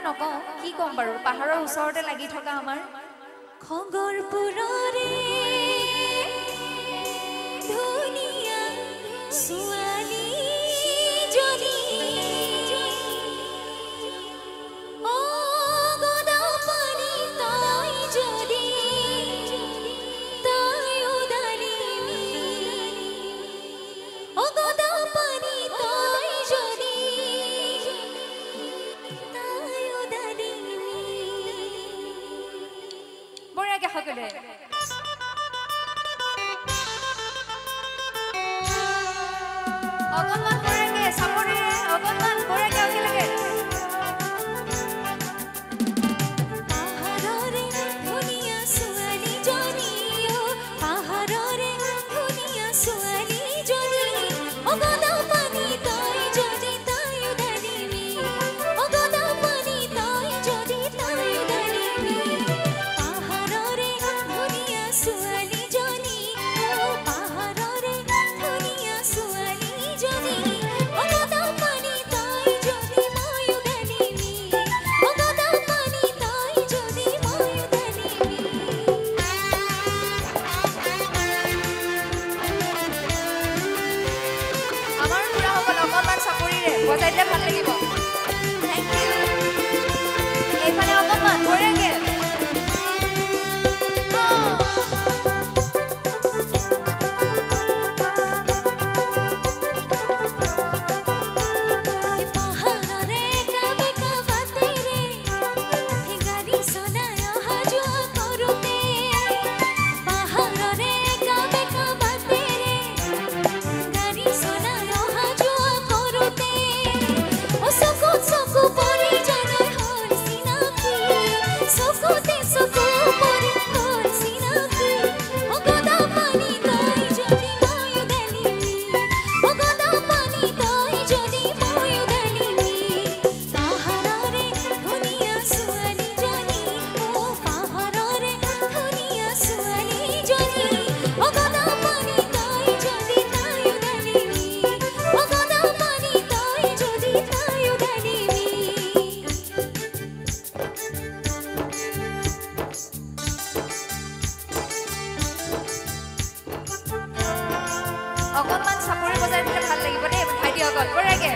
নকওঁ কি ক'ম বাৰু পাহাৰৰ ওচৰতে লাগি থকা আমাৰ খগৰপুৰৰে ধুনীয়া ছোৱালী জনী অ গদাপানী তাই যদি তাই উদালিনী অ গদাপানী তাই যদি তাই উদালিনী বঢ়িয়াকে সকলোৱে অকণমান বঢ়িয়াকে চাপৰিৰে অকণমান বঢ়িয়াকে একেলগে পাহাৰৰে ধুনীয়া ছোৱালী জনী পাহাৰৰে ধুনীয়া ছোৱালী জনী অ গদাপানী তাই যদি তাই উদালিনী অ গদাপানী তাই যদি তাই উদালিনী পাহাৰৰে ধুনীয়া ছোৱালী জনী পাহাৰৰে ধুনীয়া ছোৱালী জনী অ গদাপানী তাই যদি মই উদালিনী অ গদাপানী তাই যদি মই উদালিনী আমাৰ খুৰাসকল অকণমান চাপৰিৰে বজাই দিলে ভাল লাগিব থেংক ইউ এইফালে অকণমান বঢ়িয়াকে পাহাৰৰে কাবে কাবাতেৰে গাড়ী চলাই অহা যোৱা কৰোঁতে পাহাৰৰে কাবে কাবাতেৰে গাড়ী চলাই অহা যোৱা কৰোঁতে অ চকু পৰি জানাই হ'ল চিনাকি চকুতে চকু পৰি হ'ল চিনাকি অ গদাপানী তাই যদি মই উদালিনী অ গদাপানী তাই যদি মই উদালিনী পাহাৰৰে ধুনীয়া ছোৱালী জনী অ পাহাৰৰে ধুনীয়া ছোৱালী জনী অ গদাপানী তাই যদি তাই উদালিনী অ গদাপানী তাই যদি তাই উদালিনী অকণমান চাপৰি বজাই দিলে ভাল লাগিব দেই ভাইটিসকল বঢ়িয়াকে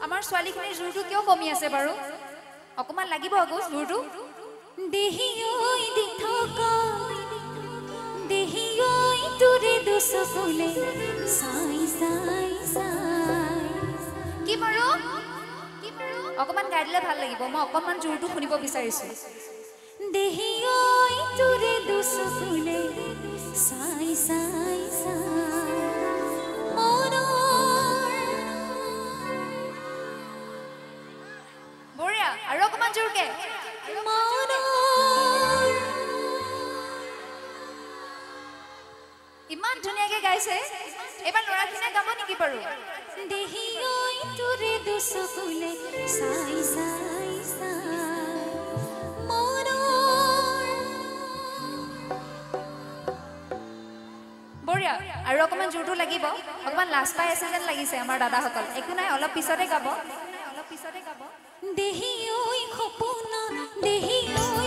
আমাৰ ছোৱালীখিনিৰ জোৰটো কিয় কমি আছে বাৰু অকণমান লাগিব আকৌ জোৰটো দেহি ঐ দি থকা দেহি ঐ তোৰে দুচ ফুলে চাই চাই চাই কি বাৰু অকণমান গাই দিলে ভাল লাগিব মই অকণমান জোৰটো শুনিব বিচাৰিছোঁ দেহি ঐ তোৰে দুচ ফুলে চাই চাই চাই বঢ়িয়া আৰু অকণমান জোৰকে ইমান ধুনীয়াকে গাইছে এবাৰ ল'ৰাখিনিয়ে গাব নেকি বাৰু দেহি ঐ তোৰে দুচ ফুলে চাই চাই চাই বঢ়িয়া আৰু অকণমান জোৰটো লাগিব অকণমান লাজ পাই আছে যেন লাগিছে আমাৰ দাদাসকল একো নাই অলপ পিছতে গাব দেহি ঐ সপোন দেহি ঐ